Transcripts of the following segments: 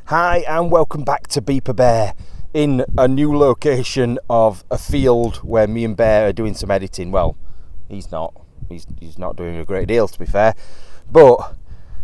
Hi and welcome back to Beeper Bear in a new location of a field where me and Bear are doing some editing. Well, he's not doing a great deal, to be fair, but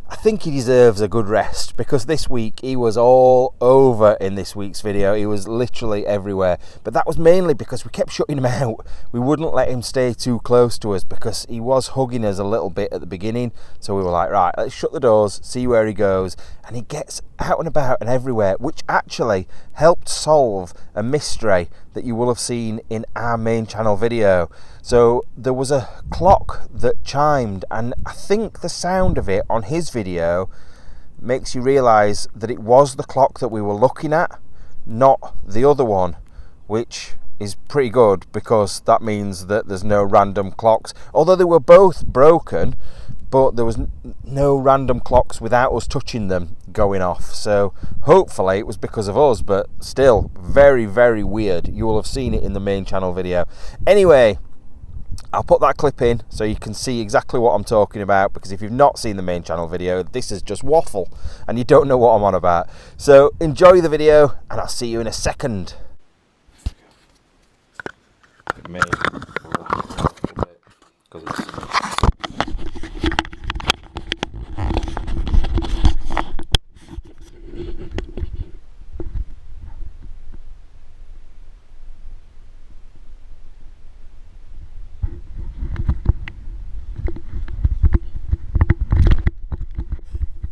I think he deserves a good rest because this week he was all over in this week's video. He was literally everywhere, but that was mainly because we kept shutting him out. We wouldn't let him stay too close to us because he was hugging us a little bit at the beginning, so we were like, right, let's shut the doors, see where he goes. And he gets out and about and everywhere, which actually helped solve a mystery that you will have seen in our main channel video. So there was a clock that chimed, and I think the sound of it on his video makes you realise that it was the clock that we were looking at, not the other one, which is pretty good because that means that there's no random clocks, although they were both broken, but there was no random clocks without us touching them going off. So hopefully it was because of us, but still very, very weird. You will have seen it in the main channel video. Anyway, I'll put that clip in so you can see exactly what I'm talking about, because if you've not seen the main channel video, this is just waffle and you don't know what I'm on about. So enjoy the video and I'll see you in a second. It may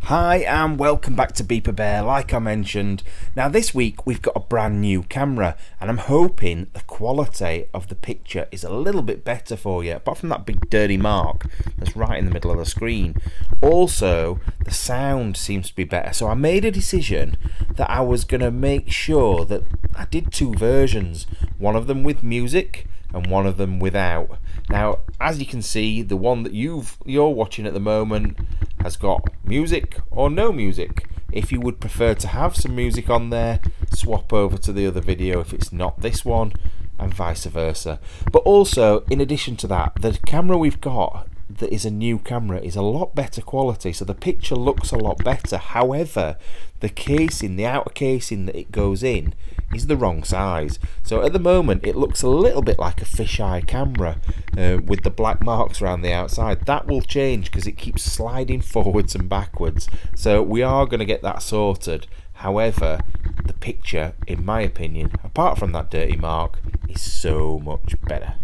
Hi and welcome back to Beeper Bear. Like I mentioned, now this week we've got a brand new camera and I'm hoping the quality of the picture is a little bit better for you, apart from that big dirty mark that's right in the middle of the screen. Also, the sound seems to be better, so I made a decision that I was going to make sure that I did two versions, one of them with music and one of them without. Now, as you can see, the one that you're watching at the moment has got music or no music. If you would prefer to have some music on there, swap over to the other video if it's not this one, and vice versa. But also, in addition to that, the camera we've got that is a new camera is a lot better quality, so the picture looks a lot better. However, the casing, the outer casing that it goes in, is the wrong size. So at the moment it looks a little bit like a fisheye camera with the black marks around the outside. That will change because it keeps sliding forwards and backwards, so we are going to get that sorted. However, the picture, in my opinion, apart from that dirty mark, is so much better.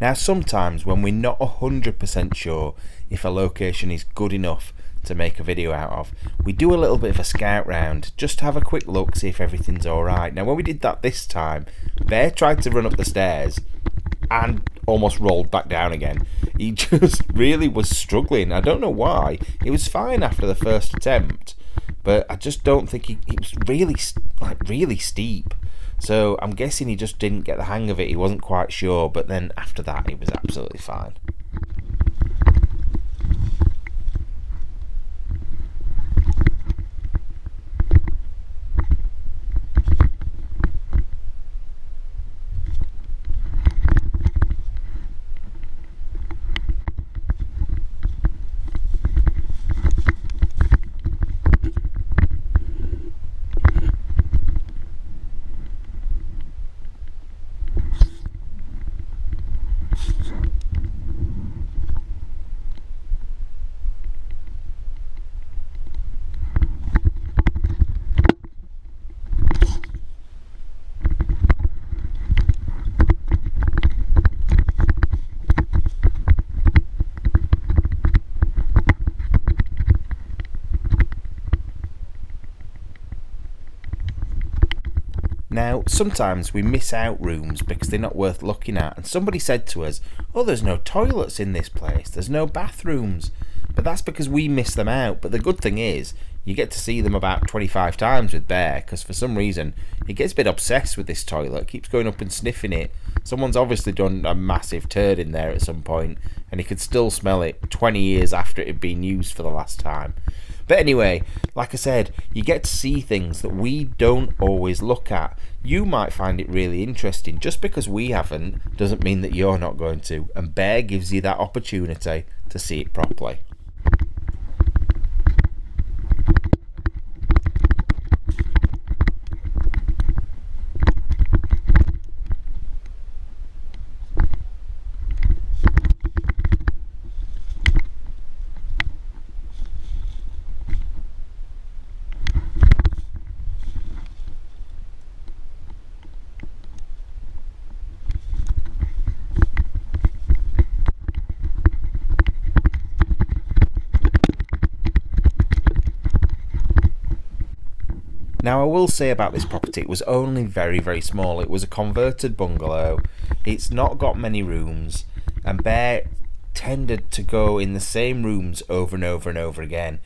Now sometimes when we're not 100% sure if a location is good enough to make a video out of, we do a little bit of a scout round, just to have a quick look, see if everything's alright. Now when we did that this time, Bear tried to run up the stairs and almost rolled back down again. He just really was struggling. I don't know why. He was fine after the first attempt, but I just don't think he was really steep. So I'm guessing he just didn't get the hang of it. He wasn't quite sure, but then after that he was absolutely fine. Now, sometimes we miss out rooms because they're not worth looking at, and somebody said to us, oh, there's no toilets in this place, there's no bathrooms, but that's because we miss them out. But the good thing is, you get to see them about 25 times with Bear, because for some reason he gets a bit obsessed with this toilet, keeps going up and sniffing it. Someone's obviously done a massive turd in there at some point, and he could still smell it 20 years after it had been used for the last time. But anyway, like I said, you get to see things that we don't always look at. You might find it really interesting. Just because we haven't doesn't mean that you're not going to, and Bear gives you that opportunity to see it properly. Now, I will say about this property, it was only very, very small. It was a converted bungalow. It's not got many rooms, and Bear tended to go in the same rooms over and over and over again.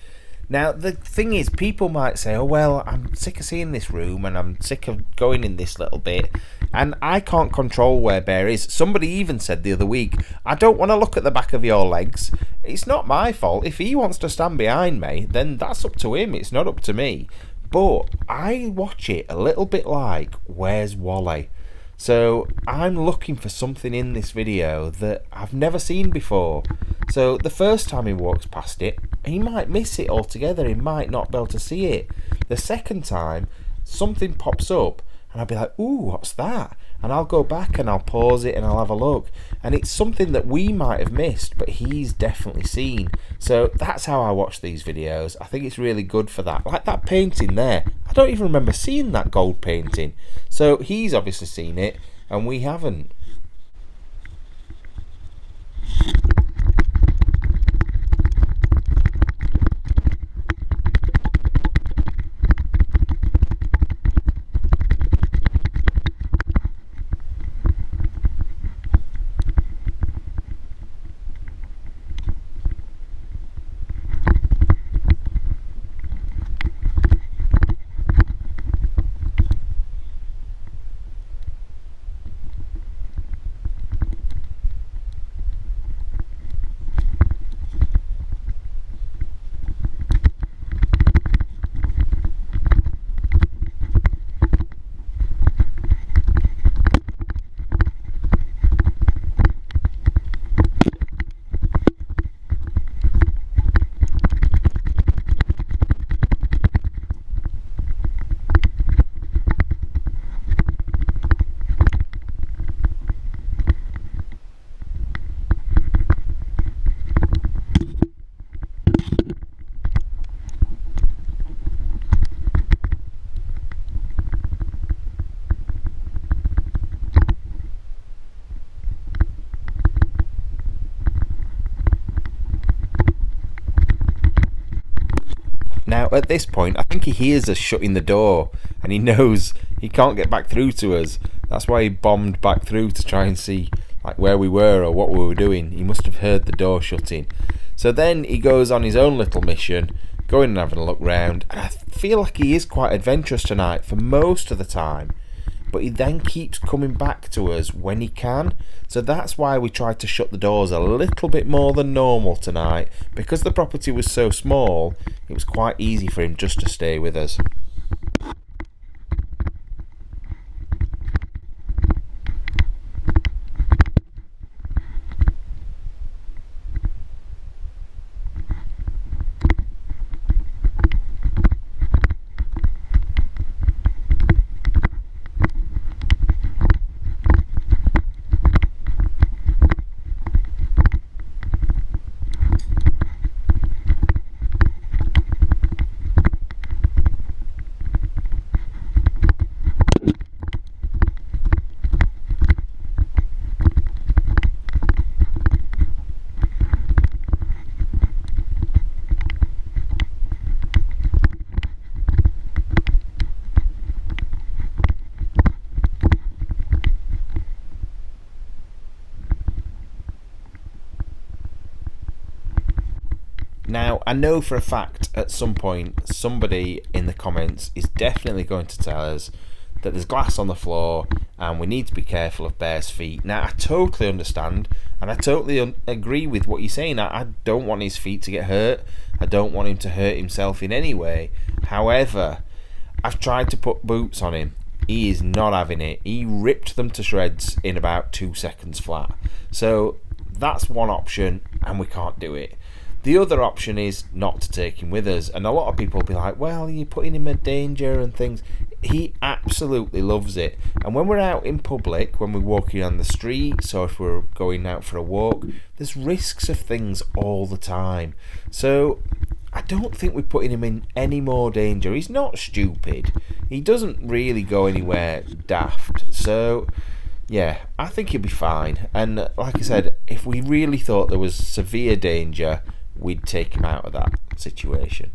Now, the thing is, people might say, oh, well, I'm sick of seeing this room, and I'm sick of going in this little bit, and I can't control where Bear is. Somebody even said the other week, I don't want to look at the back of your legs. It's not my fault. If he wants to stand behind me, then that's up to him. It's not up to me. But I watch it a little bit like Where's Wally? So I'm looking for something in this video that I've never seen before. So the first time he walks past it, he might miss it altogether. He might not be able to see it. The second time, something pops up and I'll be like, ooh, what's that? And I'll go back and I'll pause it and I'll have a look. And it's something that we might have missed, but he's definitely seen. So that's how I watch these videos. I think it's really good for that. Like that painting there. I don't even remember seeing that gold painting. So he's obviously seen it and we haven't. Now, at this point, I think he hears us shutting the door, and he knows he can't get back through to us. That's why he bombed back through to try and see like where we were or what we were doing. He must have heard the door shutting. So then he goes on his own little mission, going and having a look round, and I feel like he is quite adventurous tonight for most of the time. But he then keeps coming back to us when he can. So that's why we tried to shut the doors a little bit more than normal tonight. Because the property was so small, it was quite easy for him just to stay with us. Now, I know for a fact at some point somebody in the comments is definitely going to tell us that there's glass on the floor and we need to be careful of Bear's feet. Now, I totally understand and I totally agree with what you're saying. I don't want his feet to get hurt. I don't want him to hurt himself in any way. However, I've tried to put boots on him. He is not having it. He ripped them to shreds in about 2 seconds flat. So that's one option and we can't do it. The other option is not to take him with us. And a lot of people will be like, well, you're putting him in danger and things. He absolutely loves it. And when we're out in public, when we're walking on the streets or if we're going out for a walk, there's risks of things all the time. So I don't think we're putting him in any more danger. He's not stupid. He doesn't really go anywhere daft. So yeah, I think he'll be fine. And like I said, if we really thought there was severe danger, we'd take him out of that situation.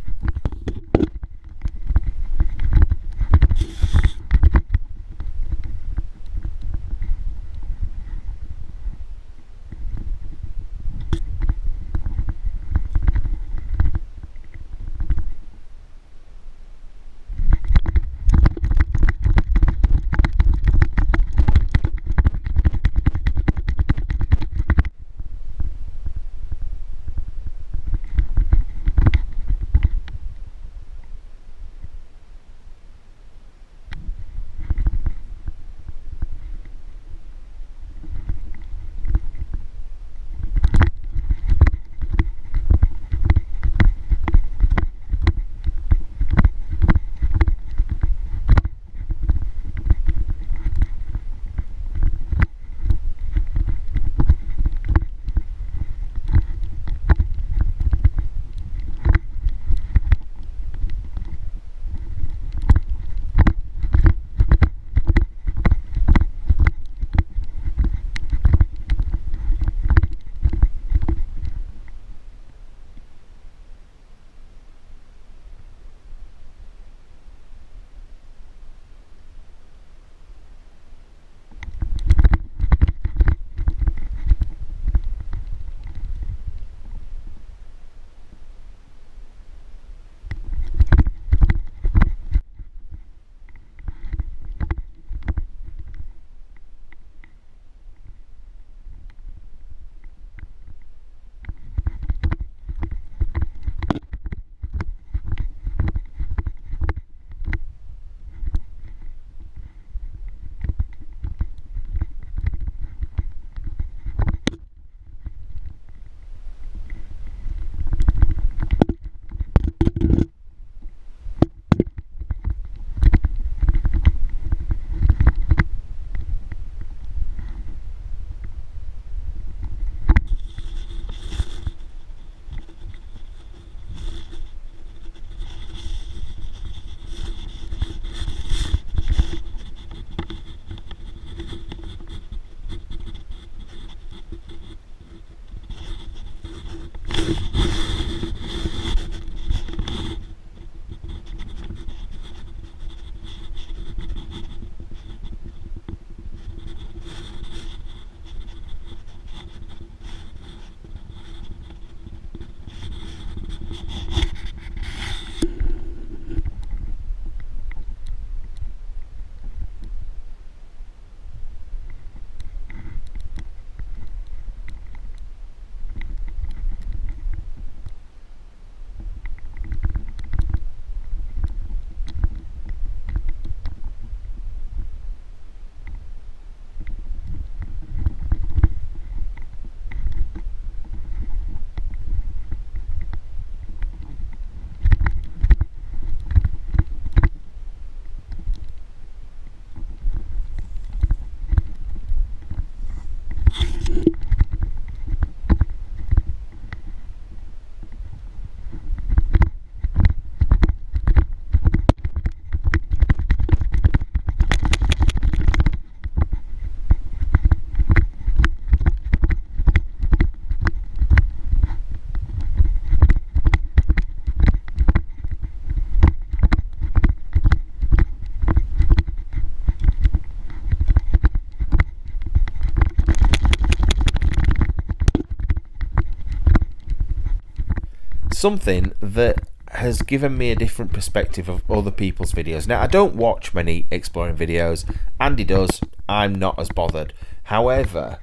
something that has given me a different perspective of other people's videos. Now, I don't watch many exploring videos. Andy does. I'm not as bothered. However,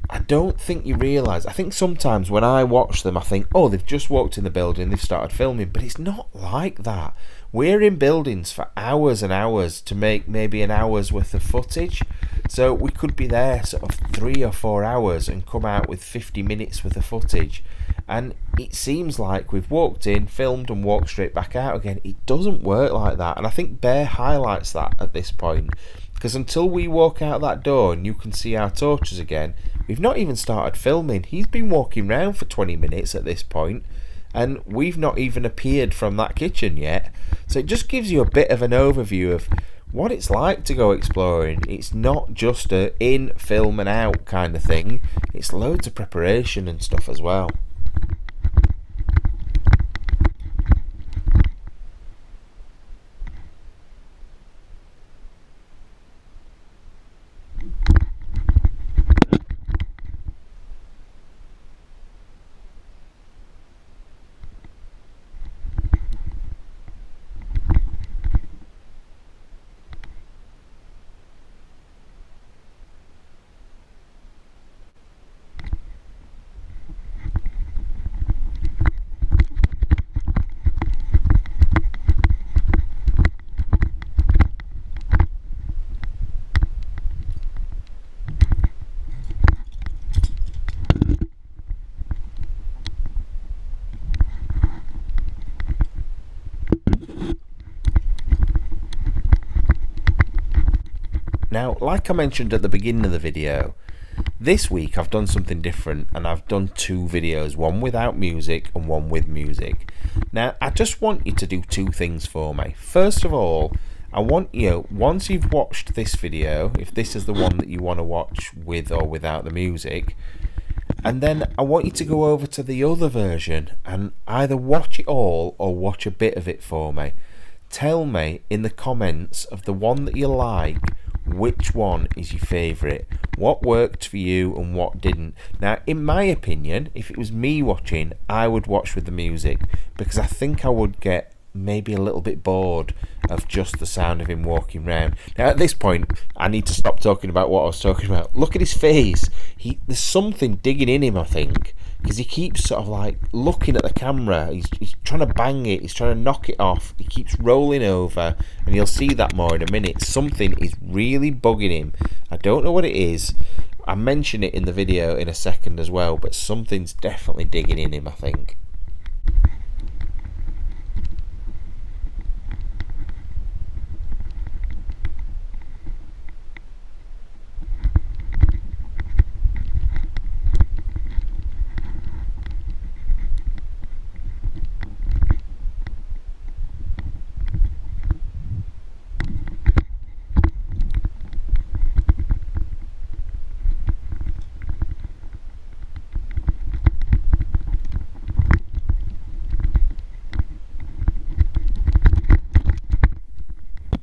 I don't think you realise, I think sometimes when I watch them I think, oh, they've just walked in the building, they've started filming, but it's not like that. We're in buildings for hours and hours to make maybe an hour's worth of footage, so we could be there sort of 3 or 4 hours and come out with 50 minutes worth of footage, and it seems like we've walked in, filmed and walked straight back out again. It doesn't work like that, and I think Bear highlights that at this point, because until we walk out that door and you can see our torches again, we've not even started filming. He's been walking around for 20 minutes at this point, and we've not even appeared from that kitchen yet. So it just gives you a bit of an overview of what it's like to go exploring. It's not just a in, film and out kind of thing. It's loads of preparation and stuff as well. Now, like I mentioned at the beginning of the video, this week I've done something different and I've done 2 videos, one without music and one with music. Now, I just want you to do 2 things for me. First of all, I want you, once you've watched this video, if this is the one that you want to watch with or without the music, and then I want you to go over to the other version and either watch it all or watch a bit of it for me. Tell me in the comments of the one that you like, which one is your favourite, what worked for you and what didn't. Now, in my opinion, if it was me watching, I would watch with the music, because I think I would get maybe a little bit bored of just the sound of him walking around. Now, at this point, I need to stop talking about what I was talking about. Look at his face. There's something digging in him, I think, because he keeps sort of like looking at the camera. He's trying to bang it. He's trying to knock it off. He keeps rolling over, and you'll see that more in a minute. Something is really bugging him. I don't know what it is. I mention it in the video in a second as well, but something's definitely digging in him, I think.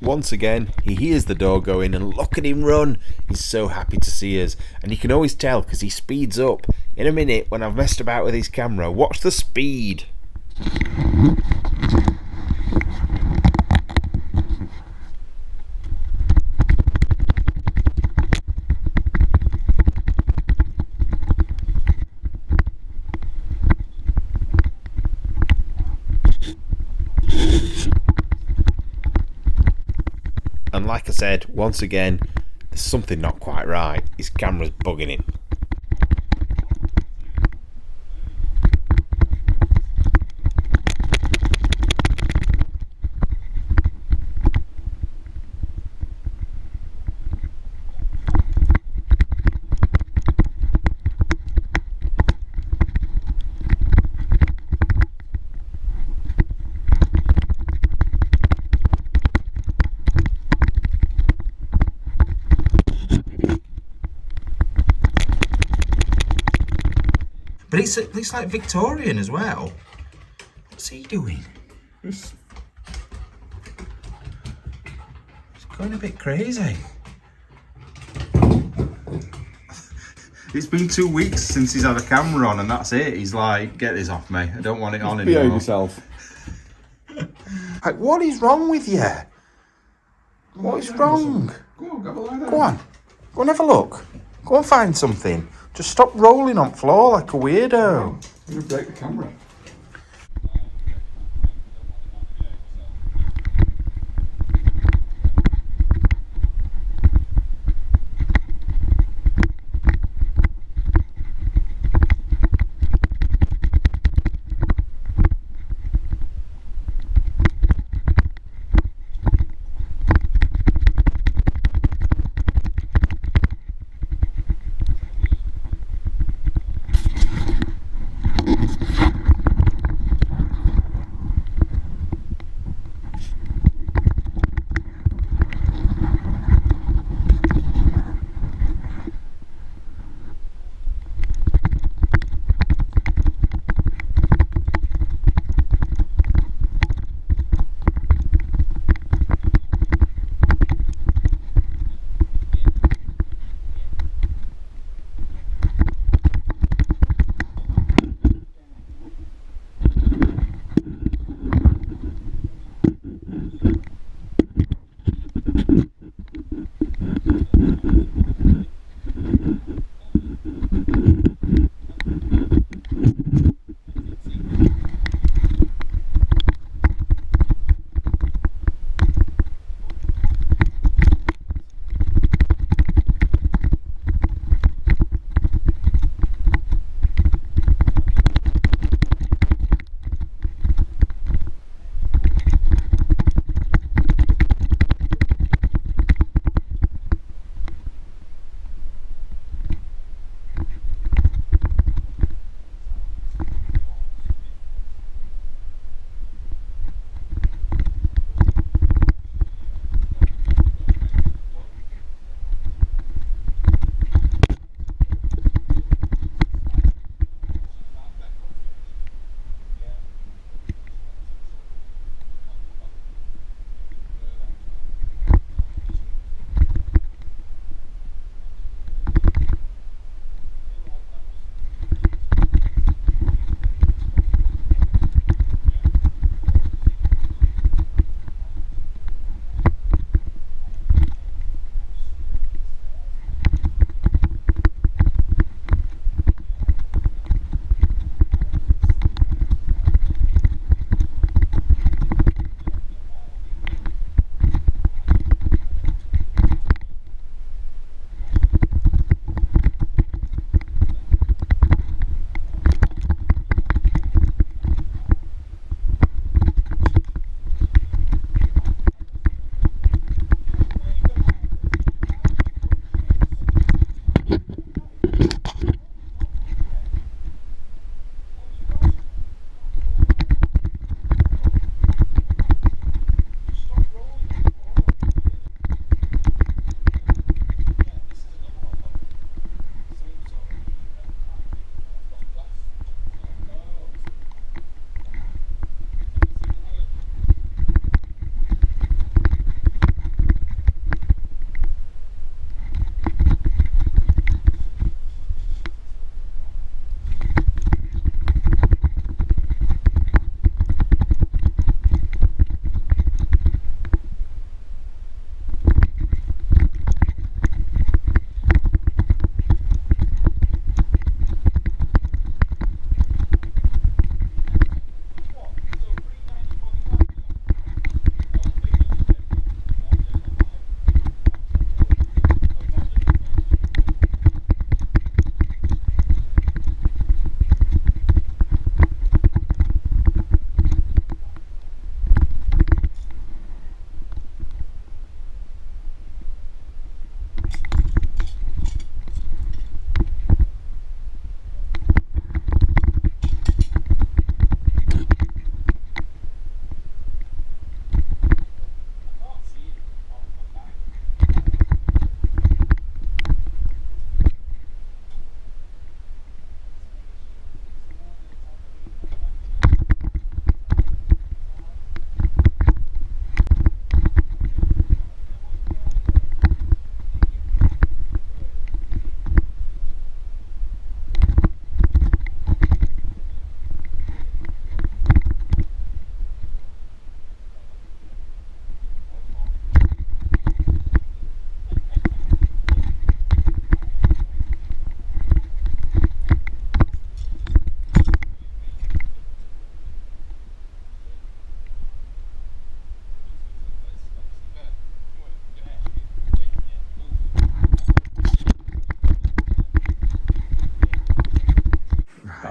Once again, he hears the door going and look at him run. He's so happy to see us, and you can always tell because he speeds up. In a minute, when I've messed about with his camera, watch the speed. And like I said, once again, there's something not quite right. His camera's bugging him. But it's like Victorian as well. What's he doing? It's going a bit crazy. It's been 2 weeks since he's had a camera on, and that's it. He's like, get this off me. I don't want it on anymore. Behave yourself. Like, what is wrong with you? What is wrong? Go on, have a lie down. Go on. Go and have a look. Go and find something. Just stop rolling on floor like a weirdo. I'm going to break the camera.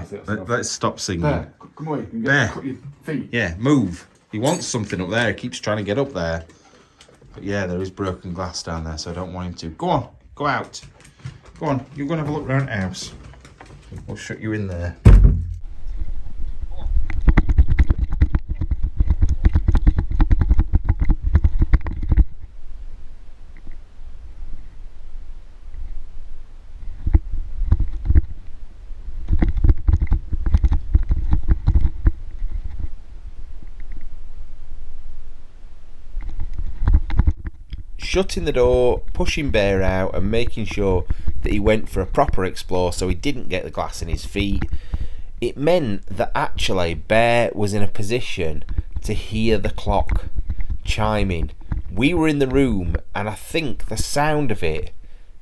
that stuff. Let's stop singing. There, come away. You can There. cut your feet. Yeah, move. He wants something up there. He keeps trying to get up there. But yeah, there is broken glass down there, so I don't want him to. Go on, go out. Go on, you're going to have a look around the house. We'll shut you in there. Shutting the door, pushing Bear out and making sure that he went for a proper explore so he didn't get the glass in his feet, it meant that actually Bear was in a position to hear the clock chiming. We were in the room and I think the sound of it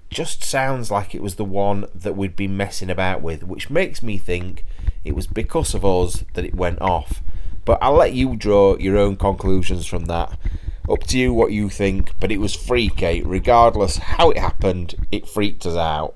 just sounds like it was the one that we'd been messing about with, which makes me think it was because of us that it went off. But I'll let you draw your own conclusions from that. Up to you what you think, but it was freaky. Regardless how it happened, it freaked us out.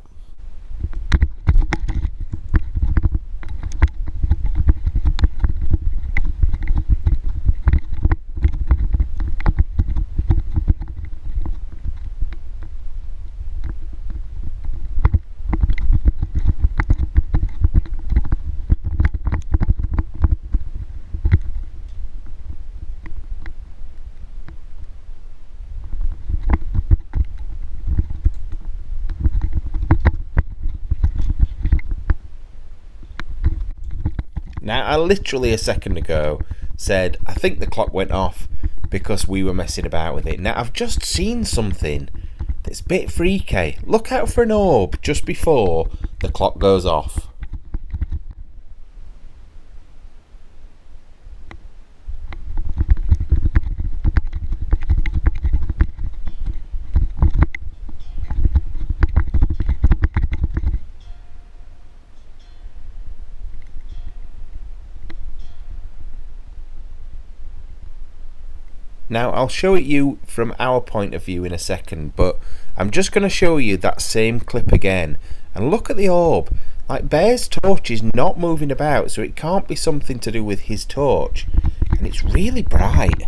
Now, I literally a second ago said, I think the clock went off because we were messing about with it. Now, I've just seen something that's a bit freaky. Look out for an orb just before the clock goes off. Now, I'll show it you from our point of view in a second, but I'm just going to show you that same clip again. And look at the orb. Like, Bear's torch is not moving about, so it can't be something to do with his torch. And it's really bright.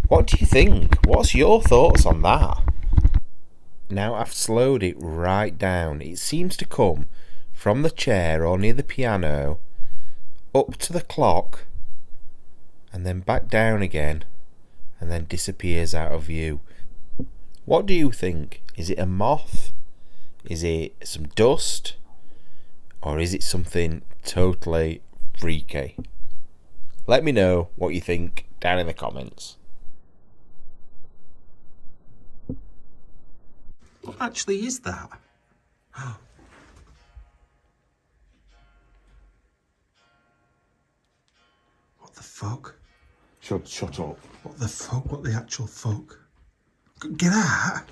What do you think? What's your thoughts on that? Now, I've slowed it right down. It seems to come from the chair or near the piano, up to the clock, and then back down again, and then disappears out of view. What do you think? Is it a moth? Is it some dust? Or is it something totally freaky? Let me know what you think down in the comments. What actually is that? What the fuck? Shut up. What the fuck? What the actual fuck? Get out!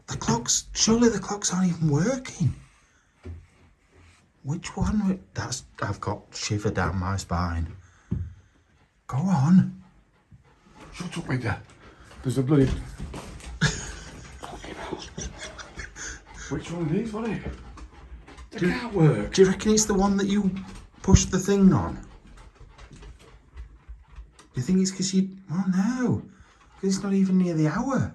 The clocks, surely the clocks aren't even working. Which one? I've got shiver down my spine. Go on. Shut up, Peter. There's a bloody... Which one of these, was it? They can't work. Do you reckon it's the one that you pushed the thing on? Do you think it's because you... Oh no, because it's not even near the hour.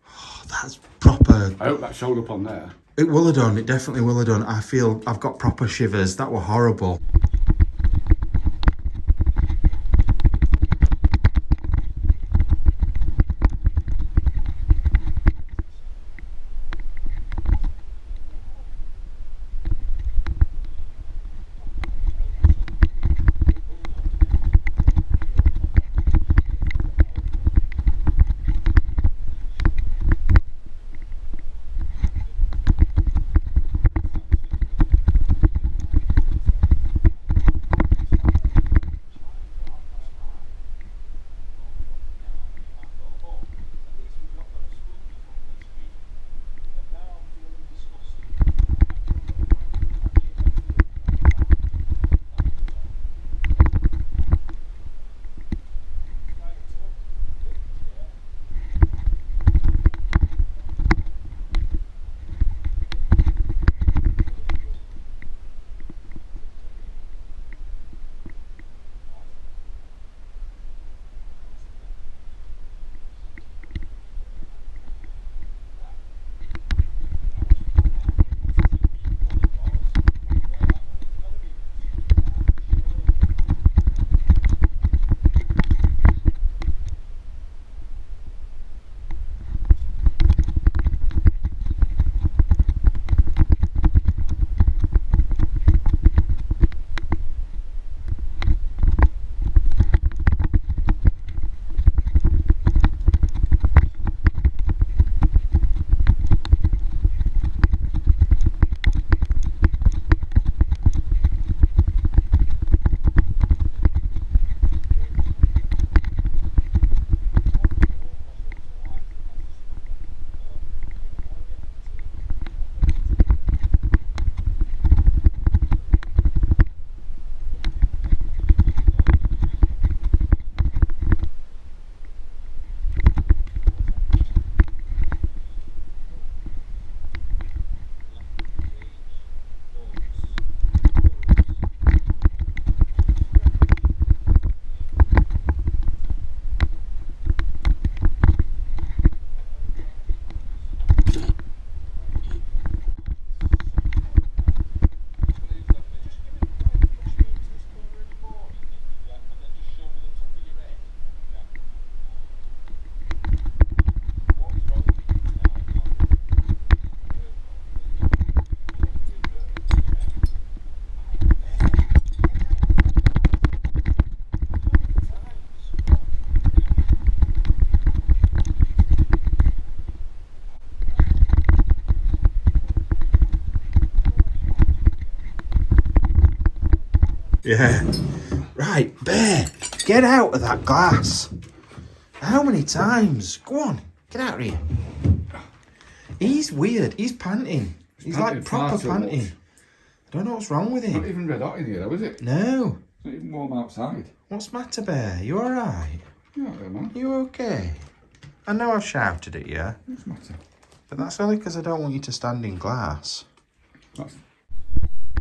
Oh, that's proper... I hope that showed up on there. It will have done, it definitely will have done. I feel I've got proper shivers. That were horrible. Yeah. Right, Bear, get out of that glass. How many times? Go on, get out of here. He's weird. He's panting. He's like proper panting. I don't know what's wrong with him. Not even red hot in here, though, is it? No. It's not even warm outside. What's the matter, Bear? You alright? Yeah, man. You okay? I know I've shouted at you. What's the matter? But that's only because I don't want you to stand in glass. That's...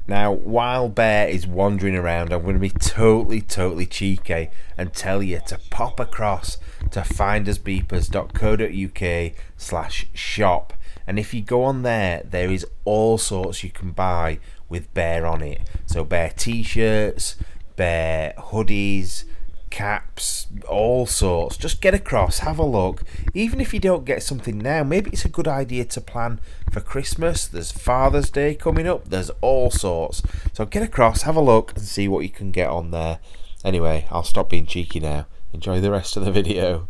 Now, while Bear is wandering around, I'm going to be totally cheeky and tell you to pop across to findersbeepers.co.uk/shop. And if you go on there, there is all sorts you can buy with Bear on it. So Bear t-shirts, Bear hoodies, caps, all sorts. Just get across, have a look. Even if you don't get something now, maybe it's a good idea to plan for Christmas. There's Father's Day coming up. There's all sorts. So get across, have a look and see what you can get on there. Anyway, I'll stop being cheeky now. Enjoy the rest of the video.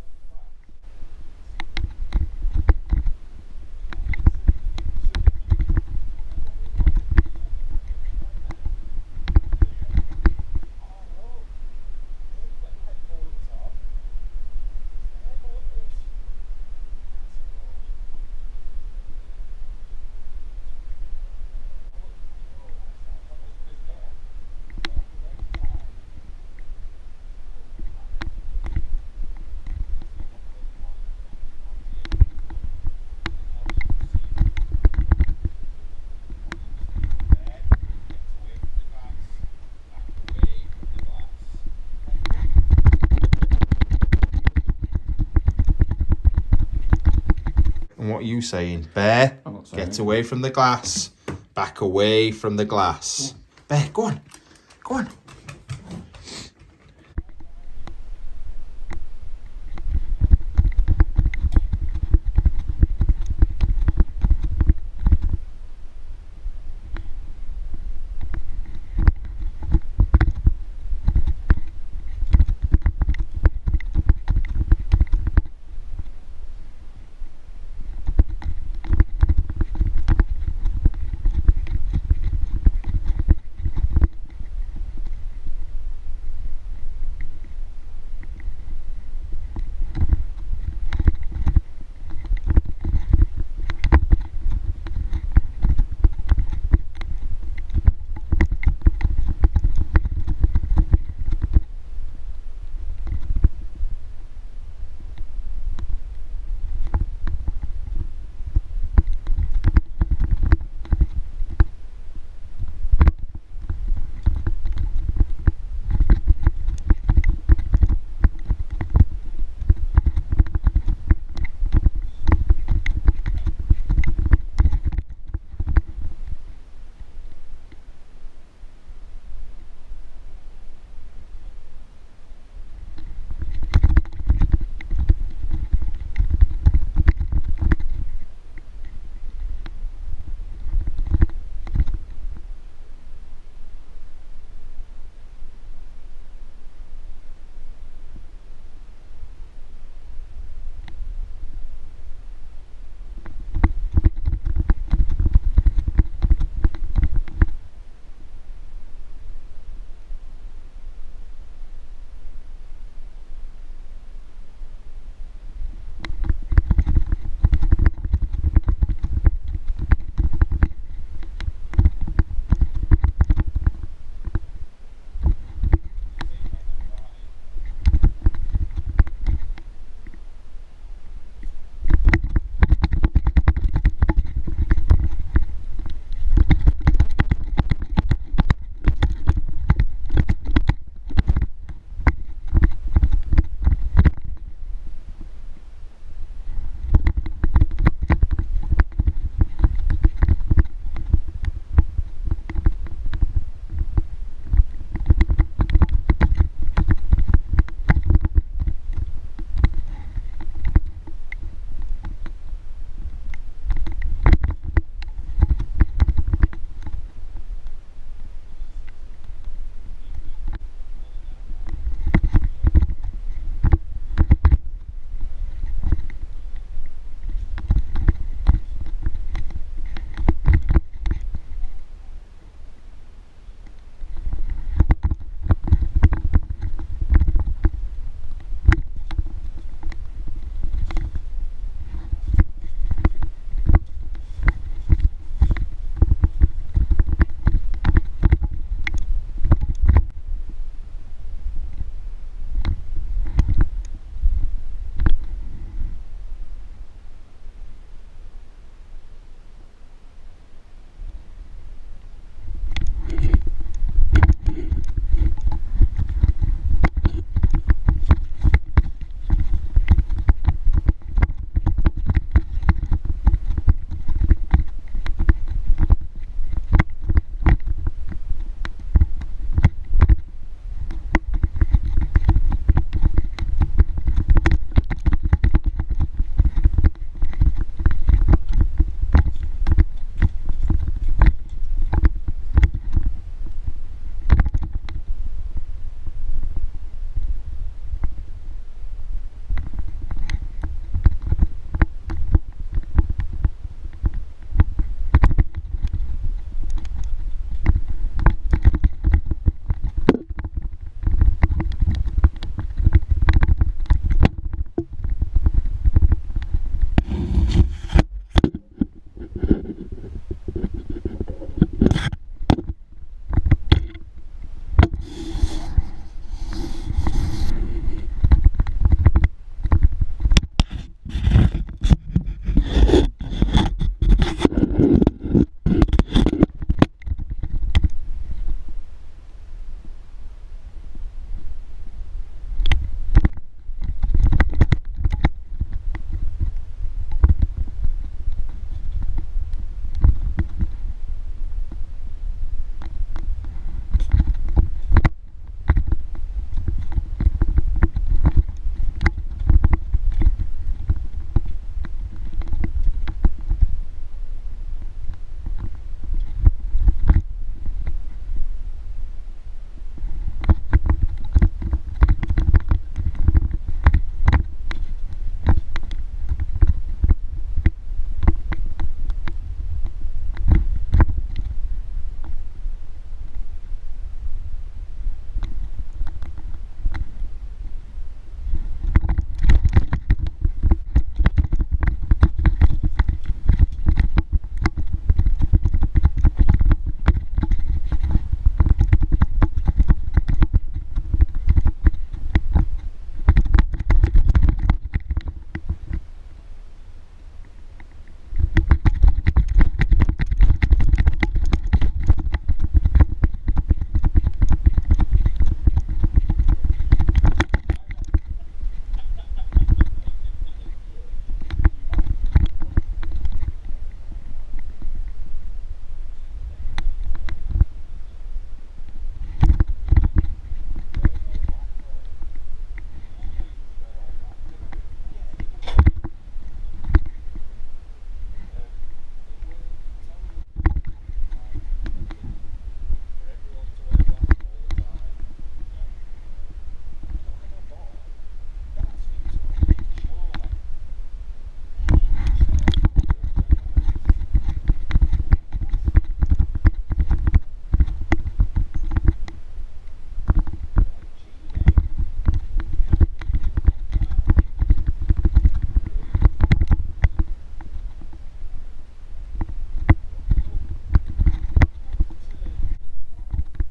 And what are you saying? Bear, I'm not saying get it. away from the glass. Back away from the glass. Bear, go on. Go on.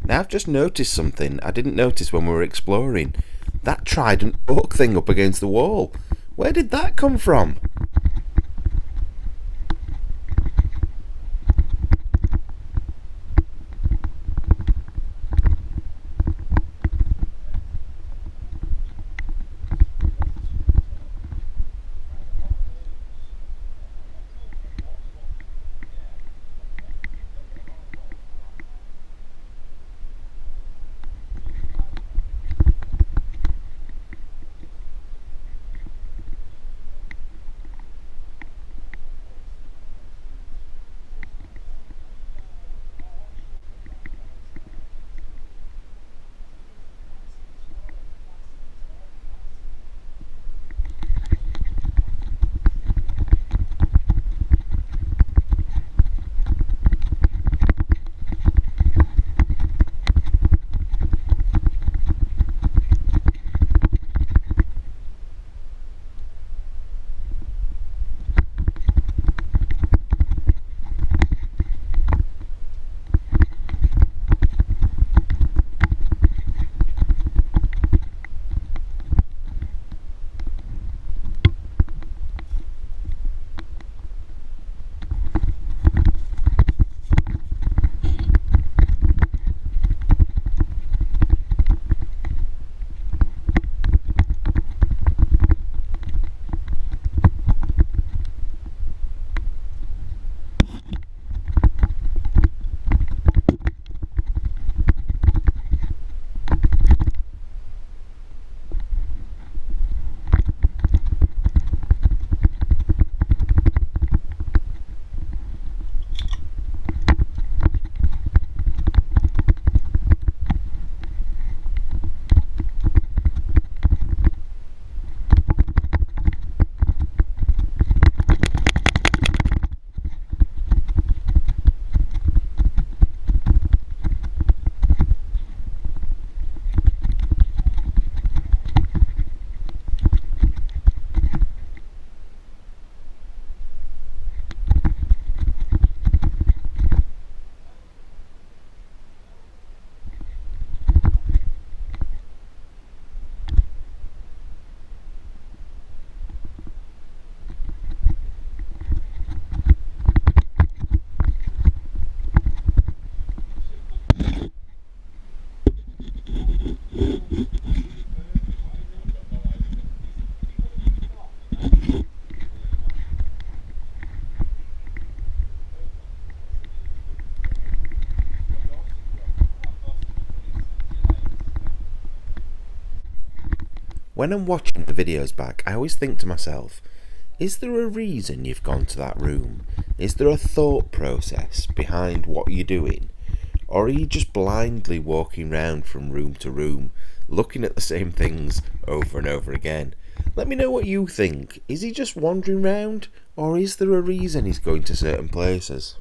Now I've just noticed something I didn't notice when we were exploring. That trident oak thing up against the wall. Where did that come from? When I'm watching the videos back, I always think to myself, is there a reason you've gone to that room? Is there a thought process behind what you're doing? Or are you just blindly walking round from room to room, looking at the same things over and over again? Let me know what you think. Is he just wandering round? Or is there a reason he's going to certain places?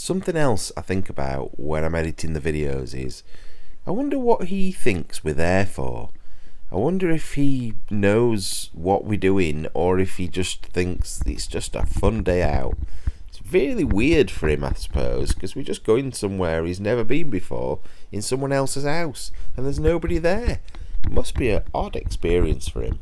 Something else I think about when I'm editing the videos is, I wonder what he thinks we're there for. I wonder if he knows what we're doing, or if he just thinks it's just a fun day out. It's really weird for him, I suppose, because we're just going somewhere he's never been before, in someone else's house, and there's nobody there. It must be an odd experience for him.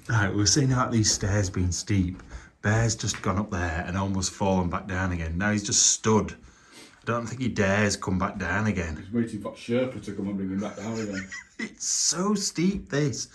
Right, we were saying about these stairs being steep. Bear's just gone up there and almost fallen back down again. Now he's just stood. I don't think he dares come back down again. He's waiting for Sherpa to come and bring him back down again. It's so steep, this.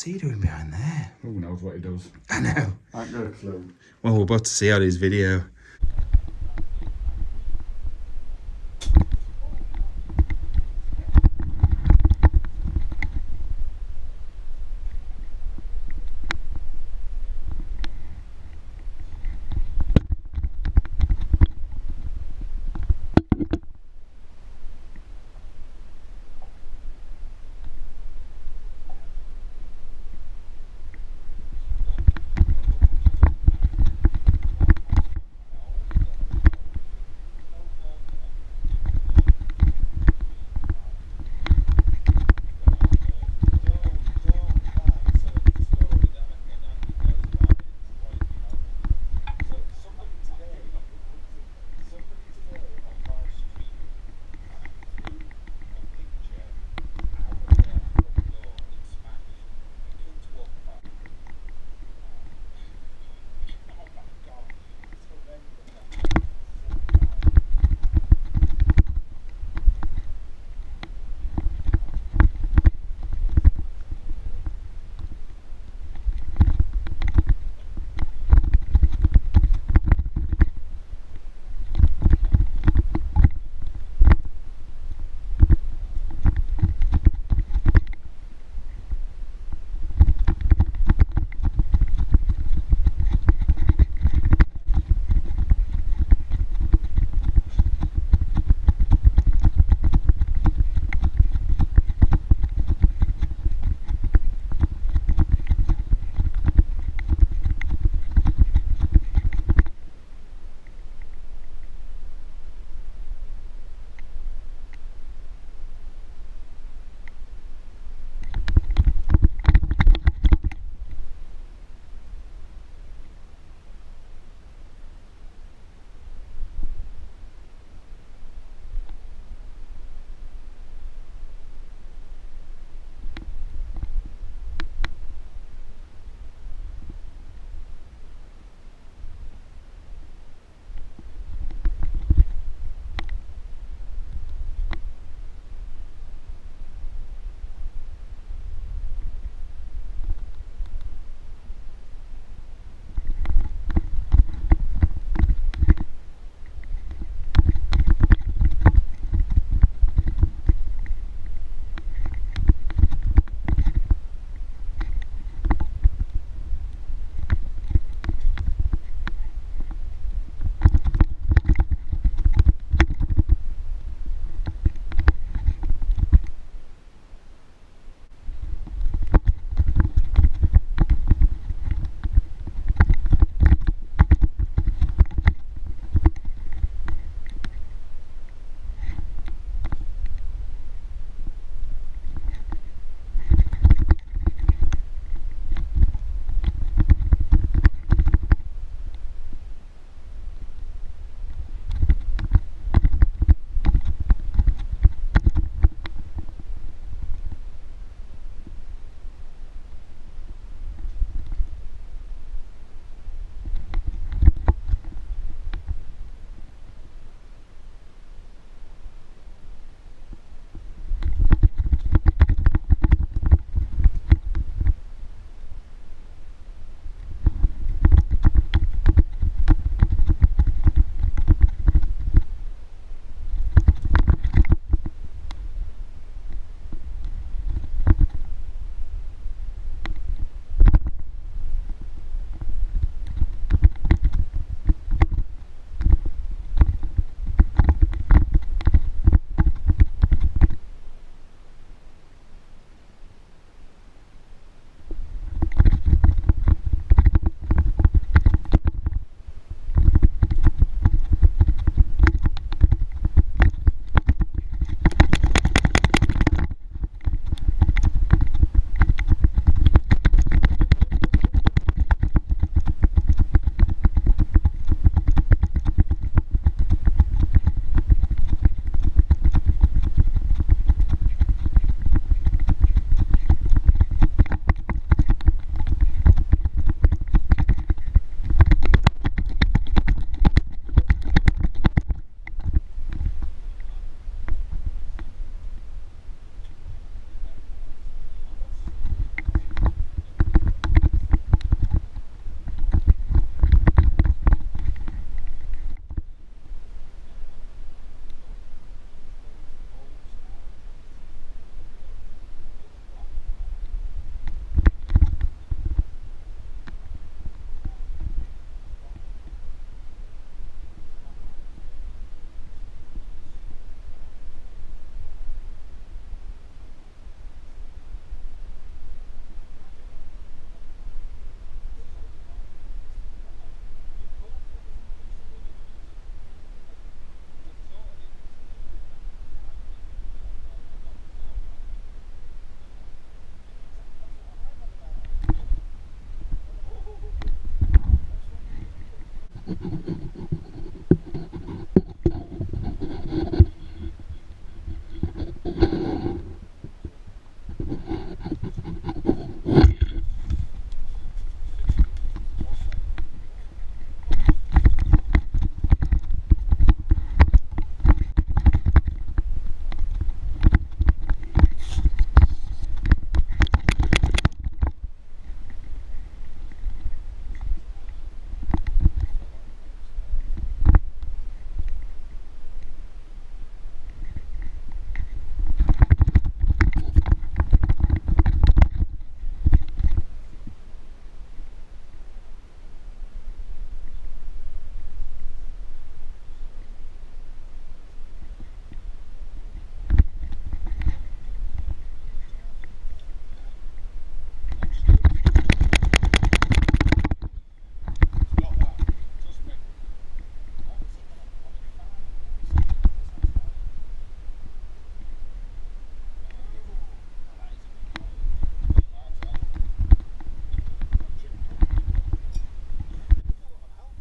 What's he doing behind there? Who knows what he does? I know. I ain't got a clue. Well, we're about to see on his video.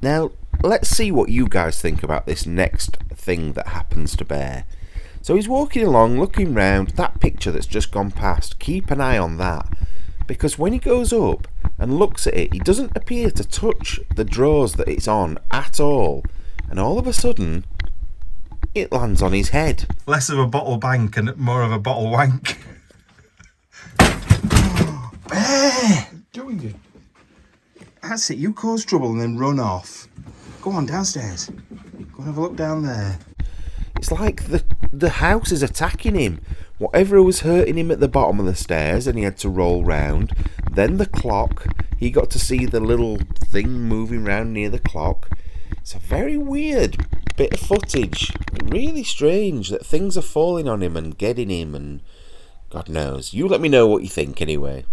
Now, let's see what you guys think about this next thing that happens to Bear. So he's walking along, looking round. That picture that's just gone past, keep an eye on that. Because when he goes up and looks at it, he doesn't appear to touch the drawers that it's on at all. And all of a sudden, it lands on his head. Less of a bottle bank and more of a bottle wank. Bear! Doing it. That's it, you cause trouble and then run off. Go on, downstairs. Go and have a look down there. It's like the house is attacking him. Whatever was hurting him at the bottom of the stairs, and he had to roll round. Then the clock. He got to see the little thing moving round near the clock. It's a very weird bit of footage. Really strange that things are falling on him and getting him, and God knows. You let me know what you think anyway.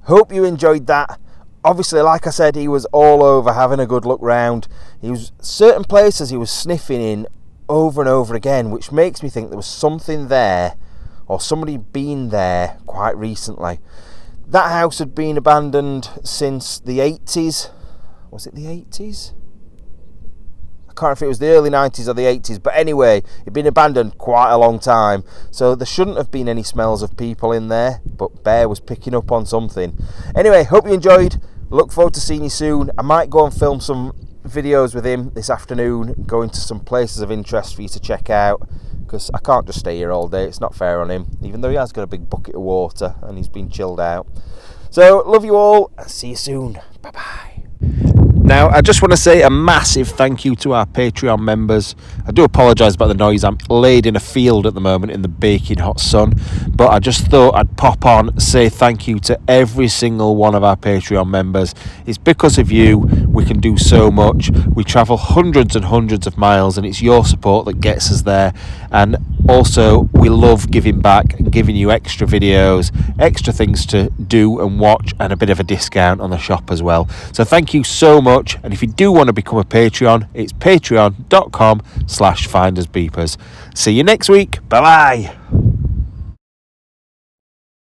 Hope you enjoyed that. Obviously, like I said, he was all over having a good look round. He was certain places he was sniffing in over and over again, which makes me think there was something there, or somebody been there quite recently. That house had been abandoned since the 80s. Was it the 80s? I can't remember if it was the early 90s or the 80s, but anyway, it'd been abandoned quite a long time, so there shouldn't have been any smells of people in there, but Bear was picking up on something. Anyway, hope you enjoyed. Look forward to seeing you soon. I might go and film some videos with him this afternoon, going to some places of interest for you to check out, because I can't just stay here all day. It's not fair on him, even though he has got a big bucket of water and he's been chilled out. So, love you all, and see you soon. Bye-bye. Now, I just want to say a massive thank you to our Patreon members. I do apologise about the noise. I'm laid in a field at the moment in the baking hot sun, but I just thought I'd pop on, say thank you to every single one of our Patreon members. It's because of you we can do so much. We travel hundreds and hundreds of miles, and it's your support that gets us there. And also, we love giving back and giving you extra videos, extra things to do and watch, and a bit of a discount on the shop as well. So thank you so much. And if you do want to become a Patreon, it's patreon.com/Findersbeepers. See you next week. Bye bye.